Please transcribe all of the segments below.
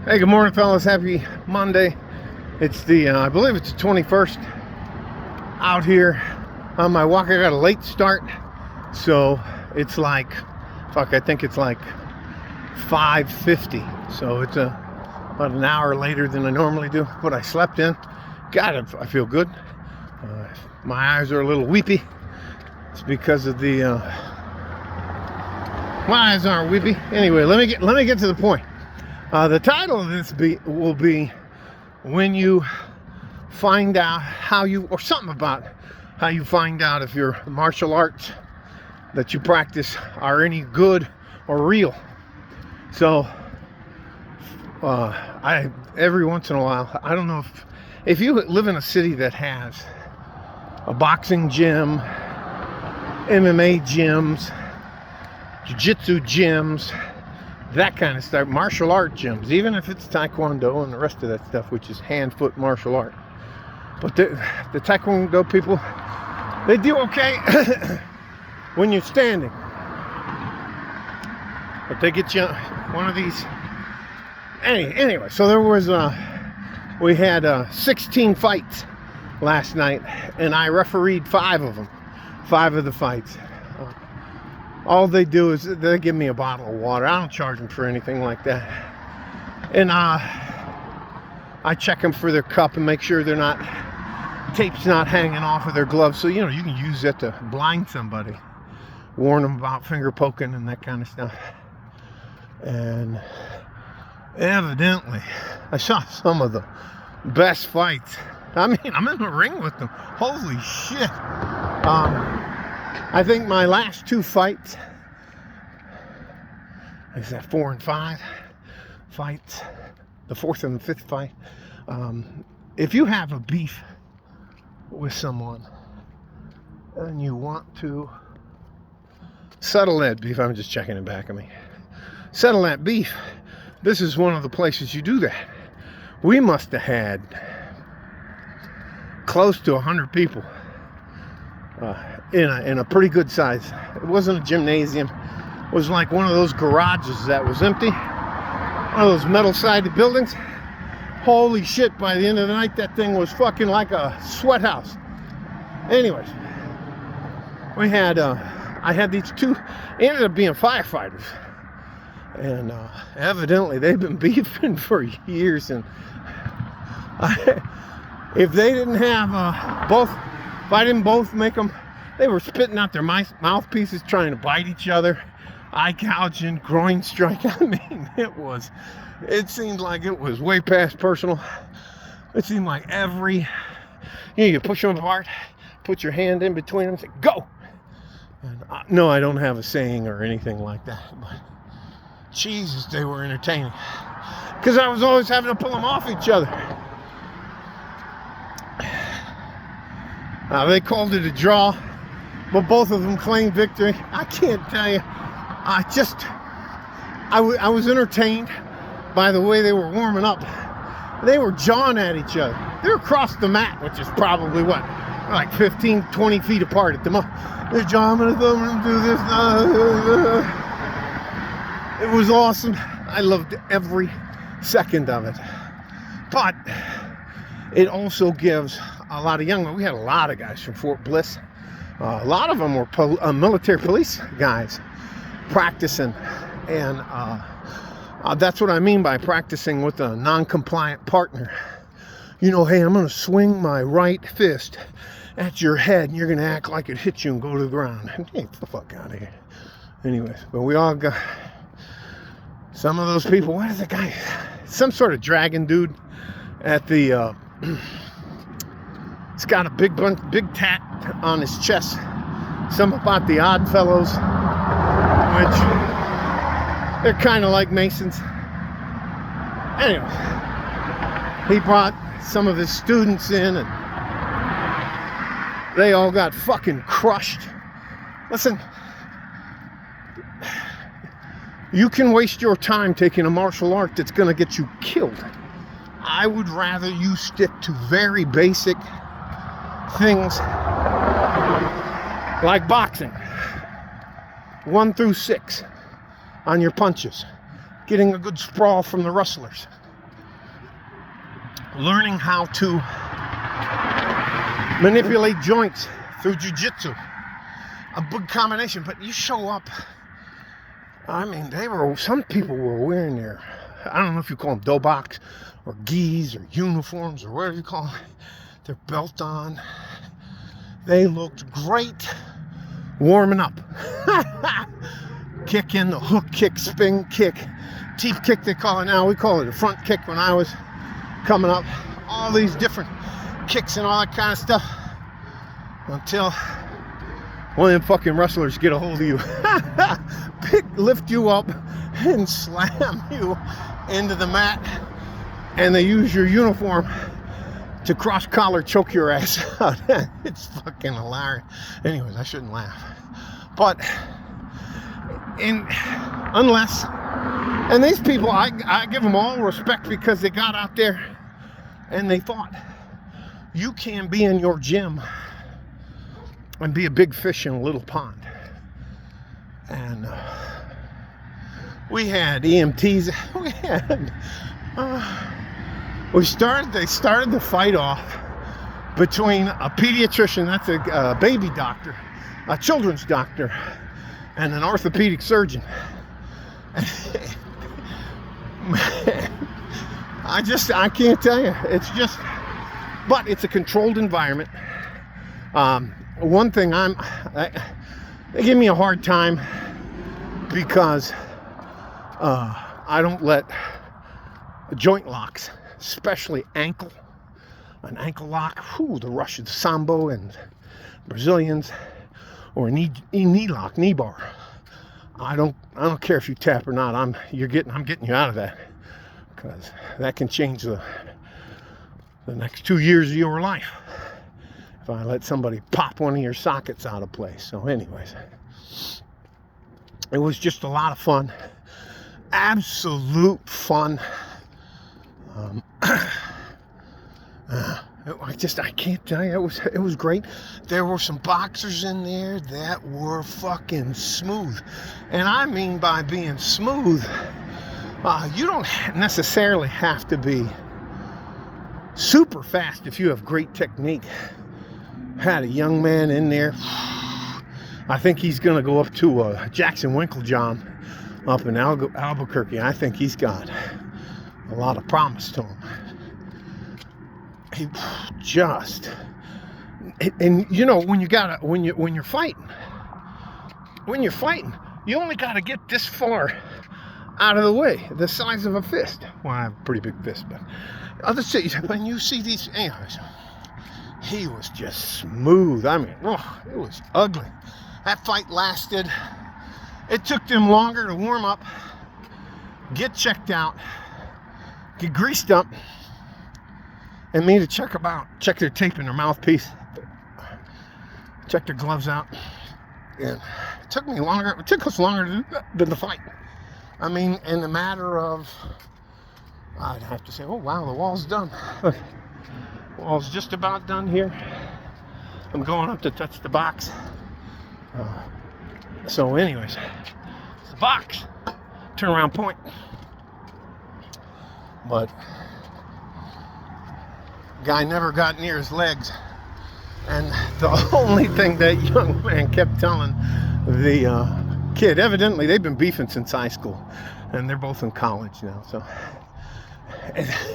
Hey, good morning, fellas. Happy Monday. It's the, I believe it's the 21st out here on my walk. I got a late start, so it's like, I think it's like 5:50. So it's about an hour later than I normally do, but I slept in. God, I feel good. My eyes are a little weepy. It's because of the, my eyes aren't weepy. Anyway, let me get to the point. The title of this will be when you find out or something about how you find out if your martial arts that you practice are any good or real. So, every once in a while, I don't know if you live in a city that has a boxing gym, MMA gyms, jiu-jitsu gyms, that kind of stuff, martial art gyms, even if it's taekwondo and the rest of that stuff, which is hand foot martial art. But the taekwondo people, they do okay when you're standing, but they get you one of these. Anyway, so there was we had 16 fights last night, and I refereed 5 of them, 5 of the fights. All they do is they give me a bottle of water. I don't charge them for anything like that. And I check them for their cup and make sure tape's not hanging off of their gloves. So, you can use that to blind somebody. Warn them about finger poking and that kind of stuff. And evidently, I saw some of the best fights. I mean, I'm in the ring with them. Holy shit. I think my last 2 fights, is that 4 and 5 fights, the 4th and the 5th fight, if you have a beef with someone and you want to settle that beef, I'm just checking it back at me, settle that beef, this is one of the places you do that. We must have had close to 100 people in a pretty good size. It wasn't a gymnasium. It was like one of those garages that was empty. One of those metal-sided buildings. Holy shit, by the end of the night, that thing was fucking like a sweat house. Anyways, we had, I had these 2, ended up being firefighters. And evidently, they've been beefing for years. And if they didn't have both, if I didn't both make them, they were spitting out their mouthpieces, trying to bite each other, eye gouging, groin strike. I mean, it seemed like it was way past personal. It seemed like you push them apart, put your hand in between them, and say, go! And no, I don't have a saying or anything like that, but Jesus, they were entertaining. Because I was always having to pull them off each other. They called it a draw, but both of them claimed victory. I can't tell you. I was entertained by the way they were warming up. They were jawing at each other. They're across the mat, which is probably like 15, 20 feet apart at the most. They're jawing at them and do this. It was awesome. I loved every second of it. But it also gives a lot of young men. We had a lot of guys from Fort Bliss. A lot of them were military police guys practicing. And that's what I mean by practicing with a non-compliant partner. Hey, I'm going to swing my right fist at your head, and you're going to act like it hit you and go to the ground. Hey, get the fuck out of here. Anyways, but we all got some of those people. What is the guy? Some sort of dragon dude at the... He's got a big tat on his chest. Something about the Odd Fellows, which they're kind of like Masons. Anyway, he brought some of his students in, and they all got fucking crushed. Listen, you can waste your time taking a martial art that's going to get you killed. I would rather you stick to very basic things like boxing, 1 through 6 on your punches, getting a good sprawl from the wrestlers, learning how to manipulate joints through jiu-jitsu. A big combination, but you show up. I mean, some people were wearing their, I don't know if you call them dobaks or gis or uniforms or whatever you call them, their belt on. They looked great warming up. Kick in, the hook kick, spin kick, teep kick they call it now. We call it a front kick when I was coming up. All these different kicks and all that kind of stuff until one of them fucking wrestlers get a hold of you, lift you up and slam you into the mat, and they use your uniform to cross collar choke your ass out. It's fucking hilarious. Anyways, I shouldn't laugh, but and these people, I give them all respect because they got out there and they thought you can be in your gym and be a big fish in a little pond. And we had EMTs. They started the fight off between a pediatrician, that's a baby doctor, a children's doctor, and an orthopedic surgeon. Man, I can't tell you. It's just, but it's a controlled environment. One thing they give me a hard time because I don't let joint locks, especially an ankle lock, the Russian Sambo and Brazilians, or a knee lock, knee bar. I don't care if you tap or not. I'm getting you out of that, because that can change the next 2 years of your life if I let somebody pop one of your sockets out of place. So anyways, it was just a lot of fun, absolute fun. I can't tell you, it was great. There were some boxers in there that were fucking smooth, and I mean by being smooth, you don't necessarily have to be super fast if you have great technique. Had a young man in there. I think he's going to go up to Jackson Winklejohn up in Albuquerque. I think he's got a lot of promise to him. He just, and you know, when you're fighting, you only got to get this far out of the way, the size of a fist. Well, I have a pretty big fist, but other cities, when you see these, anyways, he was just smooth. I mean, it was ugly. That fight lasted, it took them longer to warm up, get checked out, get greased up, and me to check their tape in their mouthpiece, check their gloves out. And it took us longer than the fight. I mean, in a matter of, I'd have to say, oh wow, the wall's done. Look, the wall's just about done here. I'm going up to touch the box. So anyways, it's the box, turnaround point. But guy never got near his legs, and the only thing that young man kept telling the kid, evidently they've been beefing since high school, and they're both in college now, so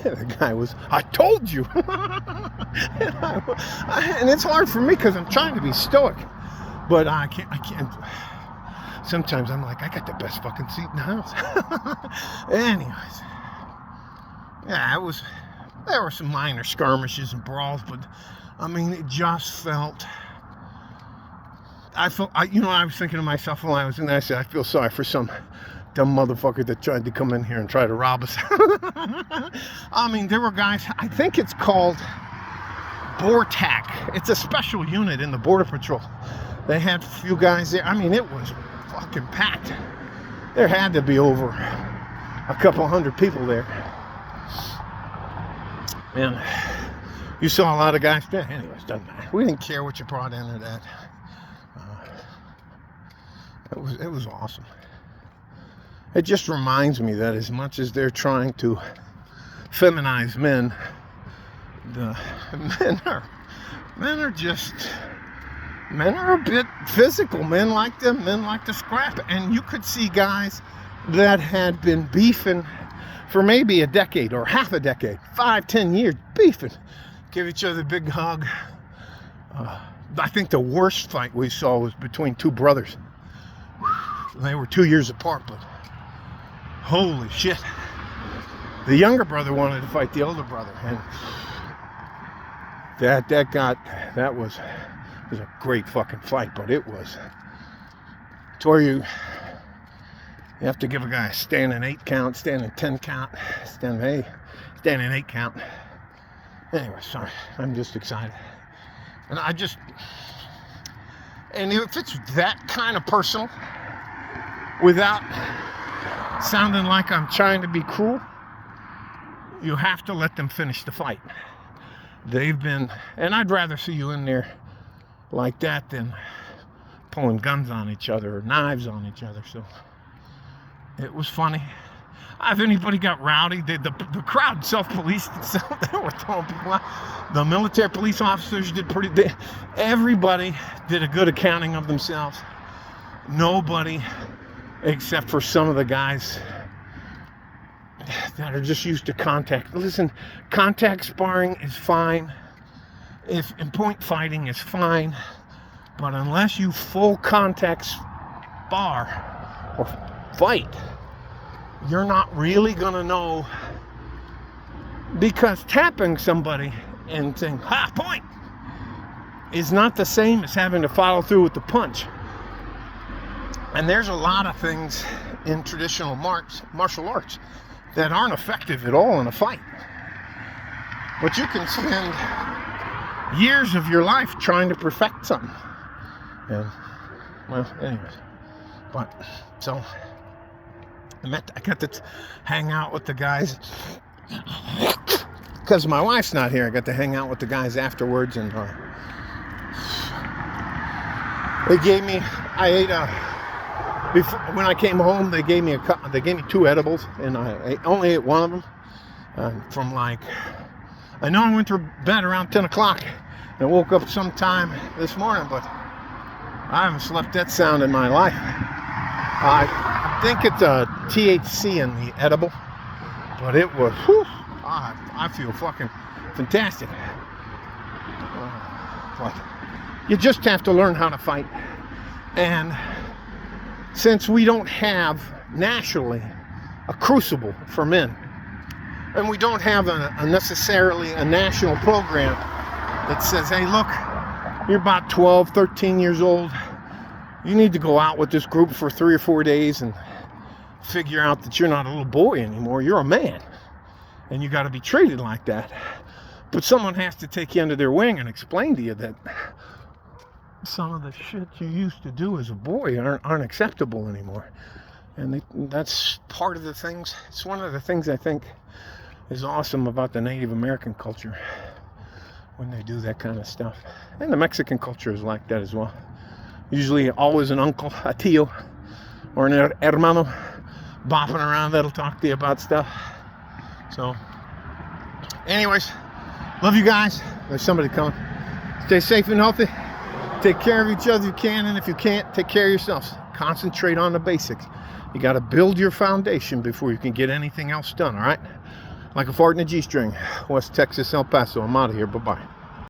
the guy was, I told you. And it's hard for me because I'm trying to be stoic, but I can't. Sometimes I'm like, I got the best fucking seat in the house. Anyways, yeah, there were some minor skirmishes and brawls, but I mean, it just felt, I was thinking to myself when I was in there, I said, I feel sorry for some dumb motherfucker that tried to come in here and try to rob us. I mean, there were guys, I think it's called BORTAC. It's a special unit in the Border Patrol. They had a few guys there. I mean, it was fucking packed. There had to be over a couple hundred people there. And you saw a lot of guys. Anyways, doesn't matter. We didn't care what you brought in or that. It was awesome. It just reminds me that as much as they're trying to feminize men, the men are a bit physical. Men like to scrap, and you could see guys that had been beefing for maybe a decade or half a decade, 5-10 years, beefing, give each other a big hug. I think the worst fight we saw was between two brothers. They were 2 years apart, but holy shit. The younger brother wanted to fight the older brother, and that was a great fucking fight, but it was to where you have to give a guy a standing 8 count, standing 10 count, standing 8 count. Anyway, sorry, I'm just excited. And if it's that kind of personal, without sounding like I'm trying to be cruel, you have to let them finish the fight. And I'd rather see you in there like that than pulling guns on each other or knives on each other. So it was funny. If anybody got rowdy, the crowd self-policed itself. They were throwing people out. The military police officers everybody did a good accounting of themselves. Nobody, except for some of the guys that are just used to contact. Listen, contact sparring is fine. And point fighting is fine. But unless you full contact spar or fight, you're not really going to know, because tapping somebody and saying, ha, point, is not the same as having to follow through with the punch. And there's a lot of things in traditional martial arts that aren't effective at all in a fight. But you can spend years of your life trying to perfect something. And, well, anyways. But, so I got to hang out with the guys. Because my wife's not here, I got to hang out with the guys afterwards, and they gave me, when I came home, they gave me 2 edibles, and I only ate one of them. From I know I went to bed around 10 o'clock and woke up sometime this morning, but I haven't slept that sound in my life. I think it's a THC in the edible, but it was, whew, I feel fucking fantastic. But you just have to learn how to fight. And since we don't have nationally a crucible for men, and we don't have necessarily a national program that says, hey, look, you're about 12, 13 years old, you need to go out with this group for 3 or 4 days and figure out that you're not a little boy anymore, you're a man, and you got to be treated like that. But someone has to take you under their wing and explain to you that some of the shit you used to do as a boy aren't acceptable anymore. And that's part of the things. It's one of the things I think is awesome about the Native American culture, when they do that kind of stuff. And the Mexican culture is like that as well. Usually always an uncle, a tío, or an hermano bopping around that'll talk to you about stuff. So, anyways, love you guys. There's somebody coming. Stay safe and healthy. Take care of each other if you can, and if you can't, take care of yourselves. Concentrate on the basics. You got to build your foundation before you can get anything else done, all right? Like a fart in a G-string. West Texas, El Paso. I'm out of here. Bye-bye.